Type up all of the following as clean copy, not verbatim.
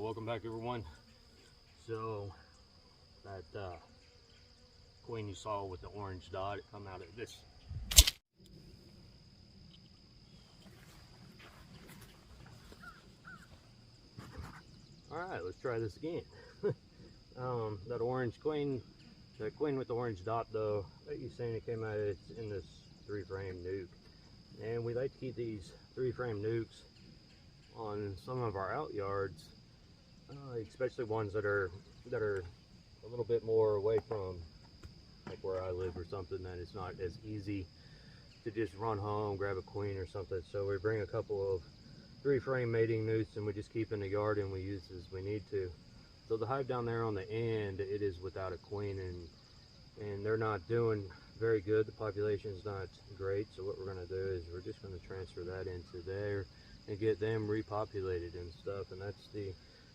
welcome back everyone. So that queen you saw with the orange dot, it come out of this. All right, let's try this again. That orange queen, the queen with the orange dot though, that you seen, it came out, it's in this 3-frame nuke. And we like to keep these 3-frame nukes on some of our out yards, especially ones that are a little bit more away from like where I live or something, that it's not as easy to just run home, grab a queen or something. So we bring a couple of 3-frame mating nukes and we just keep in the yard and we use as we need to. So the hive down there on the end, it is without a queen, and they're not doing very good. The population is not great. So what we're going to do is we're just going to transfer that into there and get them repopulated and stuff. And that's the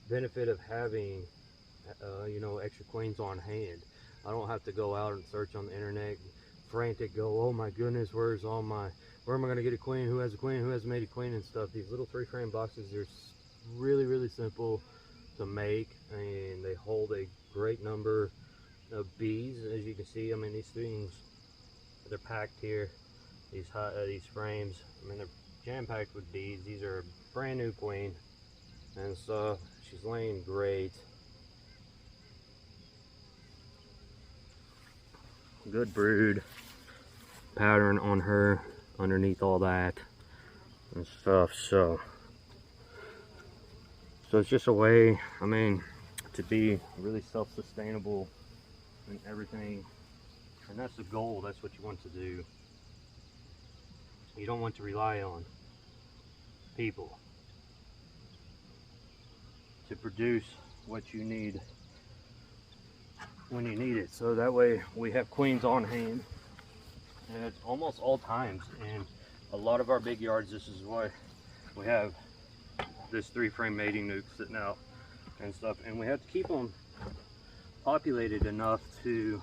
benefit of having you know, extra queens on hand. I don't have to go out and search on the internet, frantic, go, oh my goodness, where am I going to get a queen, who has a queen, who has made a queen and stuff. These little 3-frame boxes, they're really simple to make, and they hold a great number of bees. As you can see, I mean, these things, they're packed here, these frames, I mean, they're jam-packed with bees. These are a brand new queen and stuff. She's laying great. Good brood pattern on her underneath all that and stuff. So it's just a way, I mean, to be really self-sustainable and everything. And that's the goal. That's what you want to do. You don't want to rely on people to produce what you need when you need it. So that way we have queens on hand at almost all times. And a lot of our big yards, this is why we have this 3-frame mating nuke sitting out and stuff. And we have to keep them populated enough to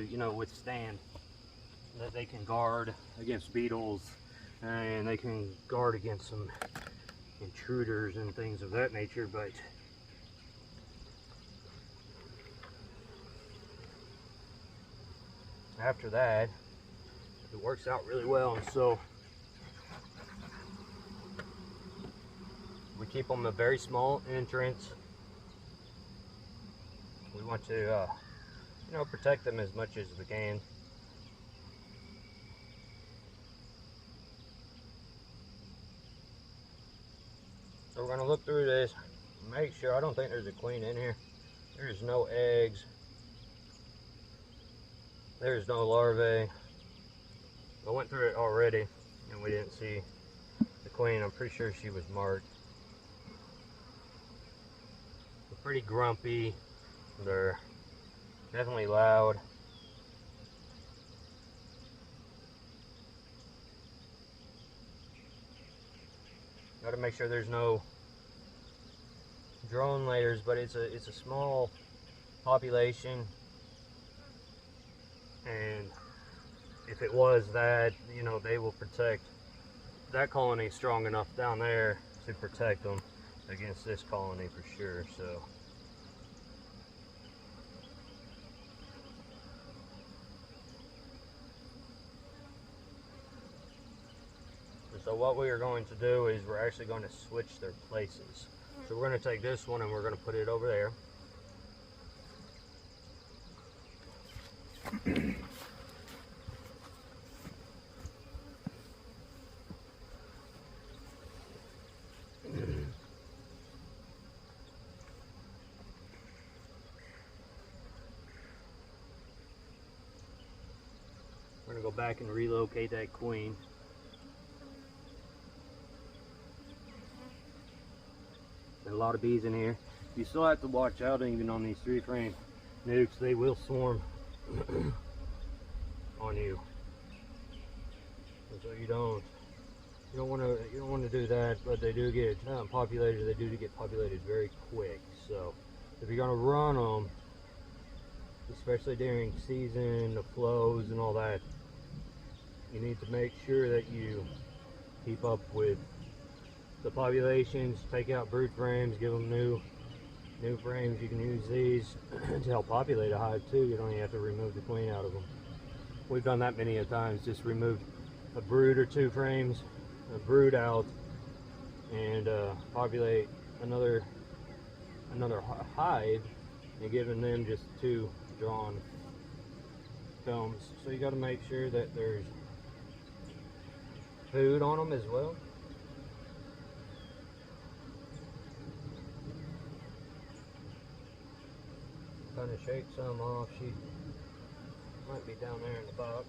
you know, withstand, that they can guard against beetles and they can guard against some intruders and things of that nature. But after that, it works out really well. And so we keep them a very small entrance. We want to you know, protect them as much as we can. So we're going to look through this, make sure. I don't think there's a queen in here. There's no eggs. There's no larvae. I went through it already and we didn't see the queen. I'm pretty sure she was marked. They're pretty grumpy. They're definitely loud. Got to make sure there's no drone layers, but it's a small population, and if it was that, you know, they will protect that colony strong enough down there to protect them against this colony for sure. So what we are going to do is we're actually going to switch their places. So we're going to take this one and we're going to put it over there. We're going to go back and relocate that queen. A lot of bees in here. You still have to watch out even on these 3-frame nukes. They will swarm on you. And so you don't want to do that. But they do get populated. They do get populated very quick. So if you're gonna run them, especially during season, the flows and all that, you need to make sure that you keep up with the populations, take out brood frames, give them new frames. You can use these to help populate a hive too. You don't even have to remove the queen out of them. We've done that many a times, just removed a brood or two frames, a brood out, and populate another hive, and giving them just 2 drawn combs. So you got to make sure that there's food on them as well. Kind of shake some off. She might be down there in the box.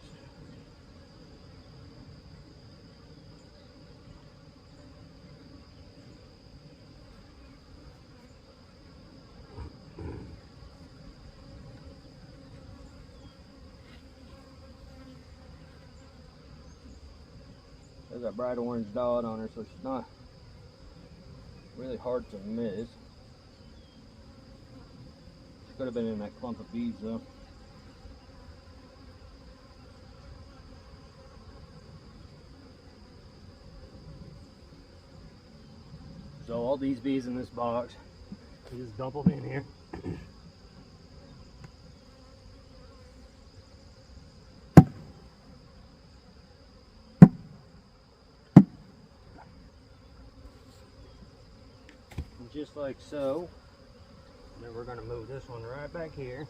There's a bright orange dot on her, so she's not really hard to miss. She could have been in that clump of bees though. So all these bees in this box, you just dump them in here. Just like so. And then we're going to move this one right back here.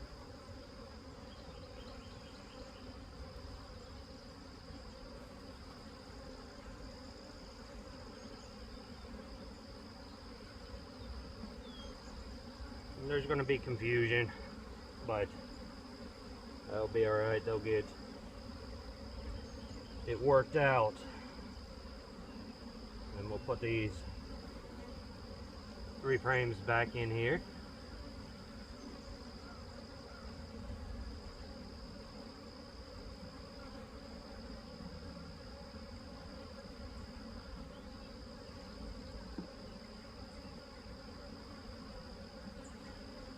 And there's going to be confusion, but that'll be alright. They'll get it worked out. And we'll put these 3 frames back in here.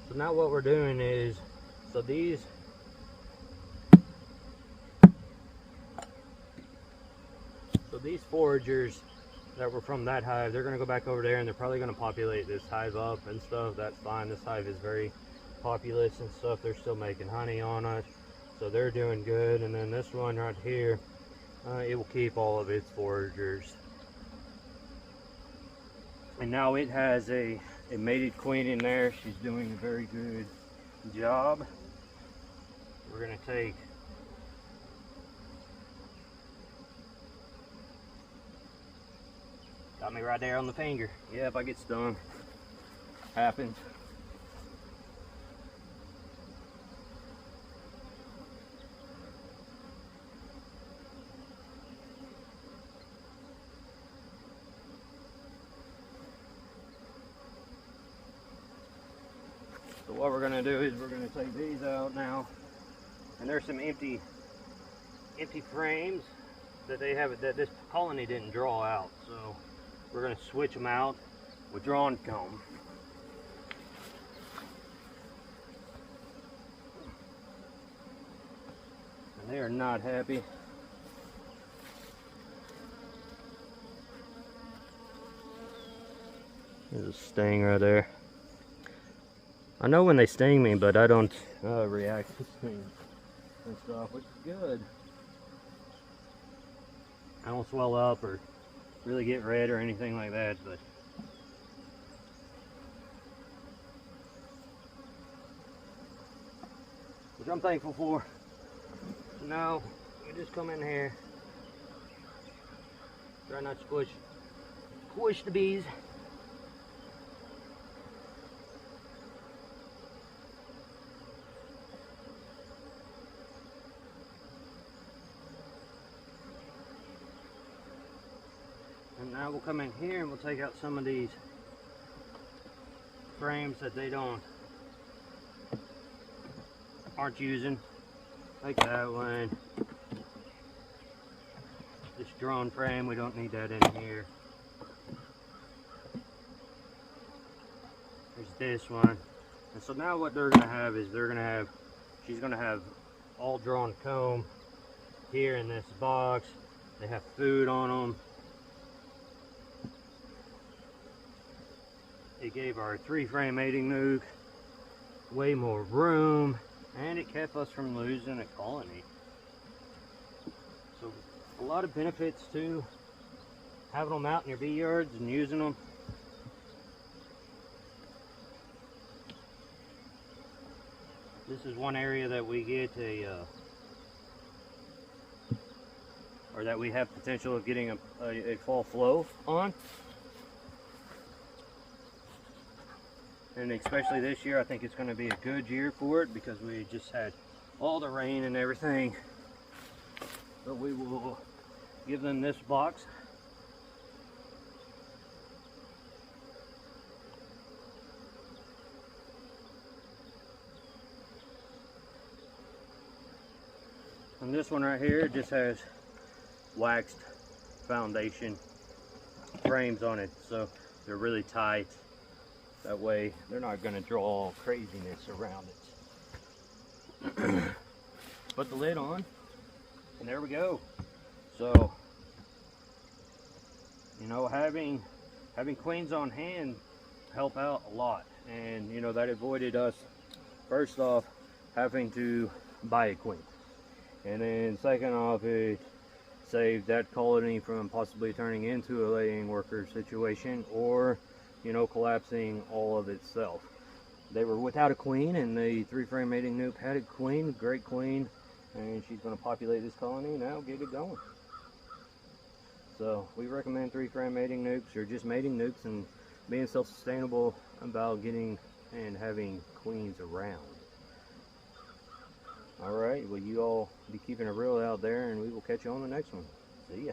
So now what we're doing is, so these foragers that were from that hive, they're going to go back over there and they're probably going to populate this hive up and stuff. That's fine. This hive is very populous and stuff. They're still making honey on it, so they're doing good. And then this one right here, it will keep all of its foragers. And now it has a mated queen in there. She's doing a very good job. We're going to take got me right there on the finger. Yeah, if I get stung, happens. So what we're going to do is we're going to take these out now, and there's some empty frames that they have that this colony didn't draw out. So we're going to switch them out with drawn comb. And they are not happy. There's a sting right there. I know when they sting me, but I don't react to stings and stuff, which is good. I don't swell up or really get red or anything like that, but which I'm thankful for. So now we just come in here, try not to squish the bees. And now we'll come in here and we'll take out some of these frames that they aren't using. Like that one. This drawn frame, we don't need that in here. There's this one. And so now what they're gonna have is she's gonna have all drawn comb here in this box. They have food on them. it gave our 3-frame mating nuke way more room, and it kept us from losing a colony. So a lot of benefits to having them out in your bee yards and using them. This is one area that we get or that we have potential of getting a fall flow on. And especially this year, I think it's going to be a good year for it because we just had all the rain and everything. But we will give them this box. And this one right here just has waxed foundation frames on it, so they're really tight. That way they're not going to draw craziness around it. Put the lid on, and there we go. So, you know, having queens on hand help out a lot, and you know that avoided us first off having to buy a queen, and then second off it saved that colony from possibly turning into a laying worker situation, or you know, collapsing all of itself. They were without a queen, and the 3-frame mating nuke had a queen, great queen, and she's going to populate this colony now, get it going. So we recommend 3-frame mating nukes, or just mating nukes, and being self-sustainable about getting and having queens around. Alright, well, you all be keeping it real out there, and we will catch you on the next one. See ya.